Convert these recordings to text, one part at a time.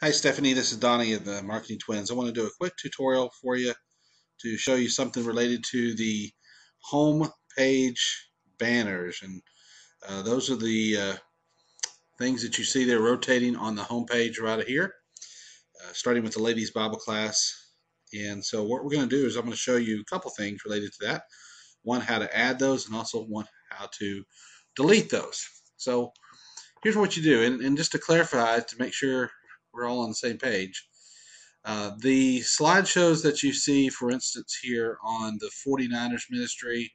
Hi Stephanie, this is Donnie of the Marketing Twins. I want to do a quick tutorial for you to show you something related to the home page banners. And those are the things that you see there rotating on the home page right here, starting with the ladies Bible class. And so what we're going to do is I'm going to show you a couple things related to that. One, how to add those, and also one, how to delete those. So here's what you do. And just to clarify, to make sure we're all on the same page, the slideshows that you see, for instance, here on the 49ers ministry,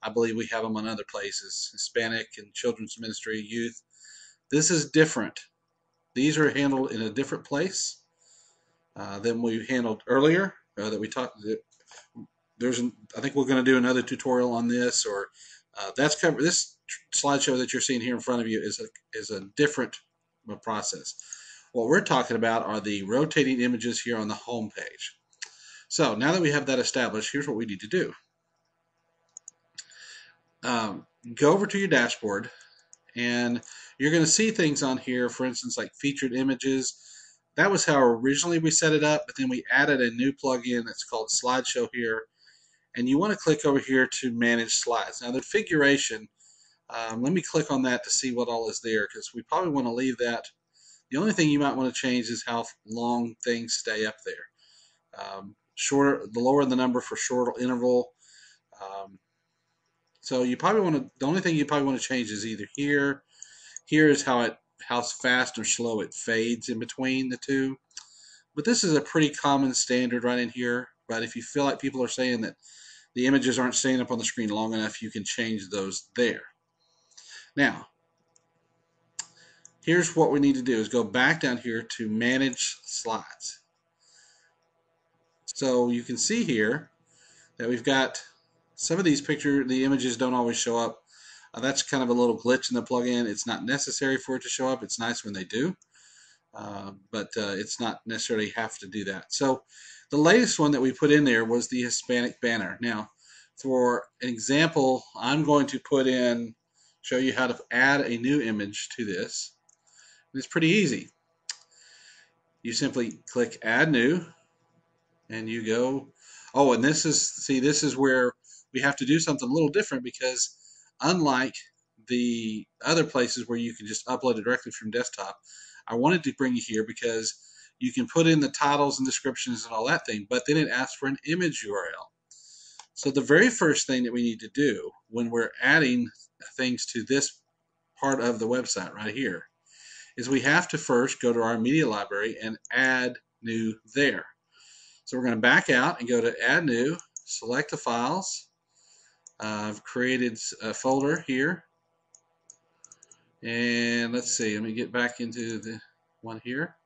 I believe we have them on other places, Hispanic and children's ministry, youth. This is different. These are handled in a different place than we handled earlier. That we talked. I think we're going to do another tutorial on this, or that's covered. This slideshow that you're seeing here in front of you is a different process. What we're talking about are the rotating images here on the home page. So now that we have that established, here's what we need to do. Go over to your dashboard, and you're going to see things on here, for instance, like featured images. That was how originally we set it up, but then we added a new plugin that's called Slideshow here, and you want to click over here to manage slides. Now the configuration, let me click on that to see what all is there, because we probably want to leave that. The only thing you might want to change is how long things stay up there. Shorter, the lower the number for shorter interval. So you probably want to. The only thing you probably want to change is either here. Here is how fast or slow it fades in between the two. But this is a pretty common standard right in here. But if you feel like people are saying that the images aren't staying up on the screen long enough, you can change those there. Now, here's what we need to do: is go back down here to manage slides. So you can see here that we've got some of these the images don't always show up. That's kind of a little glitch in the plugin. It's not necessary for it to show up. It's nice when they do, but it's not necessarily have to do that. So the latest one that we put in there was the Hispanic banner. Now, for an example, I'm going to show you how to add a new image to this. It's pretty easy. You simply click Add New, and you go. Oh, and this is where we have to do something a little different, because unlike the other places where you can just upload it directly from desktop, I wanted to bring you here because you can put in the titles and descriptions and all that thing, but then it asks for an image URL. So the very first thing that we need to do when we're adding things to this part of the website right here is we have to first go to our media library and add new there. So we're going to back out and go to Add New, select the files. I've created a folder here. And let's see, let me get back into the one here.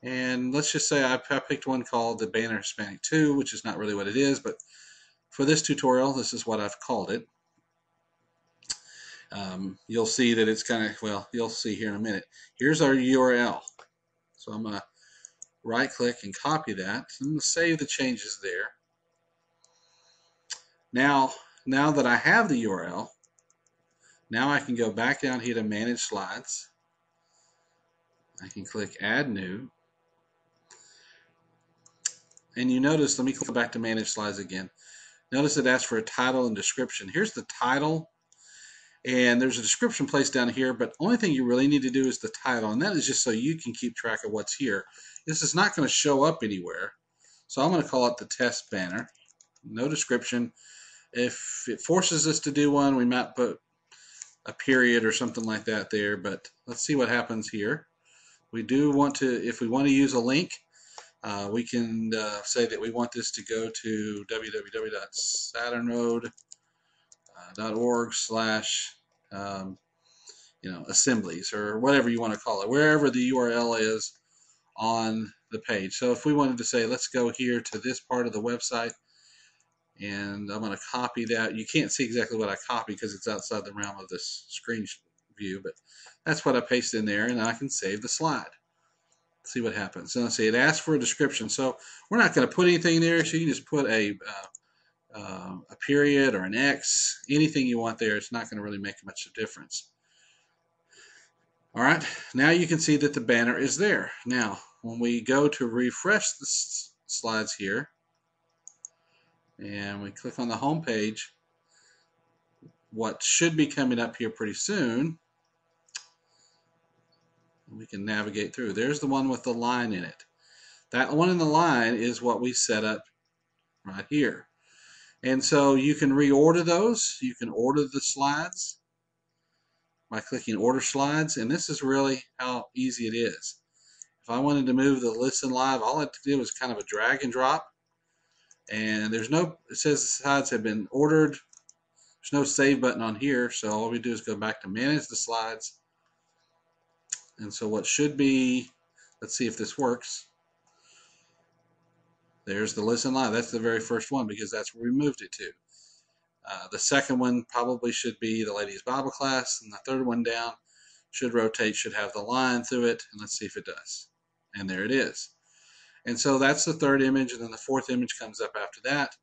And let's just say I picked one called the Banner Hispanic 2, which is not really what it is, but for this tutorial, this is what I've called it. You'll see that it's kind of, well, you'll see here in a minute. Here's our URL. So I'm going to right click and copy that. I'm going to save the changes there. Now that I have the URL, now I can go back down here to manage slides. I can click Add New. And you notice, let me click back to manage slides again. Notice it asks for a title and description. Here's the title, and there's a description placed down here, but only thing you really need to do is the title, and that is just so you can keep track of what's here. This is not going to show up anywhere, so I'm going to call it the test banner. No description. If it forces us to do one, we might put a period or something like that there, but let's see what happens here. We do want to, if we want to use a link, we can say that we want this to go to www.saturnode.org/assemblies, or whatever you want to call it, wherever the URL is on the page. So if we wanted to say, let's go here to this part of the website, and I'm going to copy that. You can't see exactly what I copy because it's outside the realm of this screen view, but that's what I pasted in there, and I can save the slide. See what happens. So let's see, it asks for a description. So we're not going to put anything there, so you can just put a period or an X, anything you want there. It's not going to really make much of a difference. All right, now you can see that the banner is there. Now, when we go to refresh the slides here, and we click on the home page, what should be coming up here pretty soon, we can navigate through. There's the one with the line in it. That one in the line is what we set up right here. And so you can reorder those. You can order the slides by clicking Order Slides, and this is really how easy it is. If I wanted to move the Listen Live, all I had to do was kind of a drag and drop, and there's no, it says the slides have been ordered. There's no save button on here, so all we do is go back to Manage the Slides. And so what should be, let's see if this works. There's the Listen Live. That's the very first one because that's where we moved it to. The second one probably should be the Ladies Bible Class, and the third one down should rotate, should have the line through it, and let's see if it does. And there it is. And so that's the third image, and then the fourth image comes up after that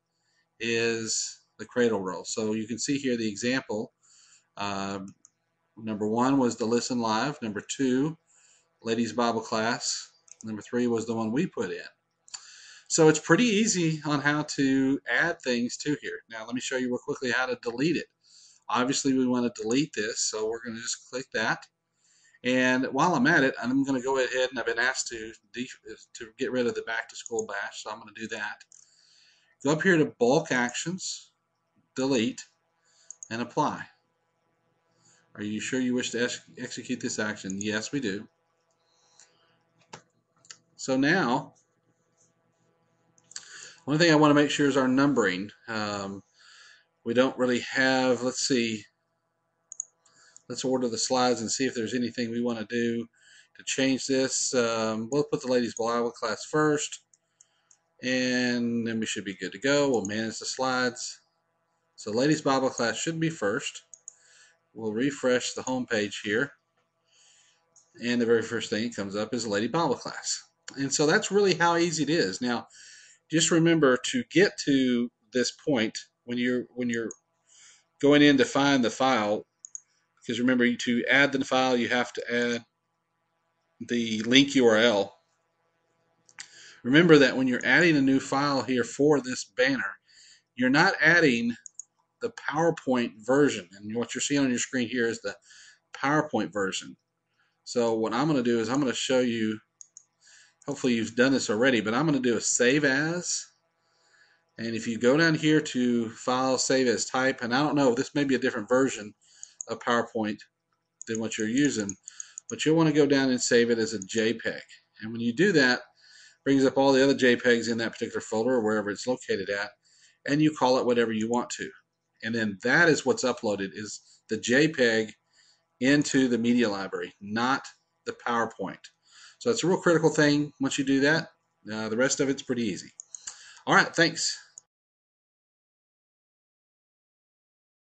is the cradle roll. So you can see here the example. Number 1 was the Listen Live. Number 2, Ladies Bible Class. Number 3 was the one we put in. So it's pretty easy on how to add things to here. Now let me show you real quickly how to delete it. Obviously we want to delete this, so we're going to just click that. And while I'm at it, I'm going to go ahead, and I've been asked to get rid of the Back to School Bash, so I'm going to do that. Go up here to Bulk Actions, Delete, and Apply. Are you sure you wish to execute this action? Yes, we do. So now, one thing I want to make sure is our numbering. We don't really have, let's see, let's order the slides and see if there's anything we want to do to change this. We'll put the Ladies Bible Class first, and then we should be good to go. We'll manage the slides. So Ladies Bible Class should be first. We'll refresh the home page here, and the very first thing that comes up is Lady Bible Class. And so that's really how easy it is. Now, just remember to get to this point when you're going in to find the file, because remember, to add the file, you have to add the link URL. Remember that when you're adding a new file here for this banner, you're not adding the PowerPoint version. And what you're seeing on your screen here is the PowerPoint version. So what I'm going to do is I'm going to show you, hopefully you've done this already, but I'm going to do a Save As. And if you go down here to File, Save As, Type, and I don't know, this may be a different version of PowerPoint than what you're using, but you'll want to go down and save it as a JPEG. And when you do that, it brings up all the other JPEGs in that particular folder or wherever it's located at, and you call it whatever you want to. And then that is what's uploaded, is the JPEG into the media library, not the PowerPoint. So it's a real critical thing. Once you do that, the rest of it's pretty easy. All right, thanks.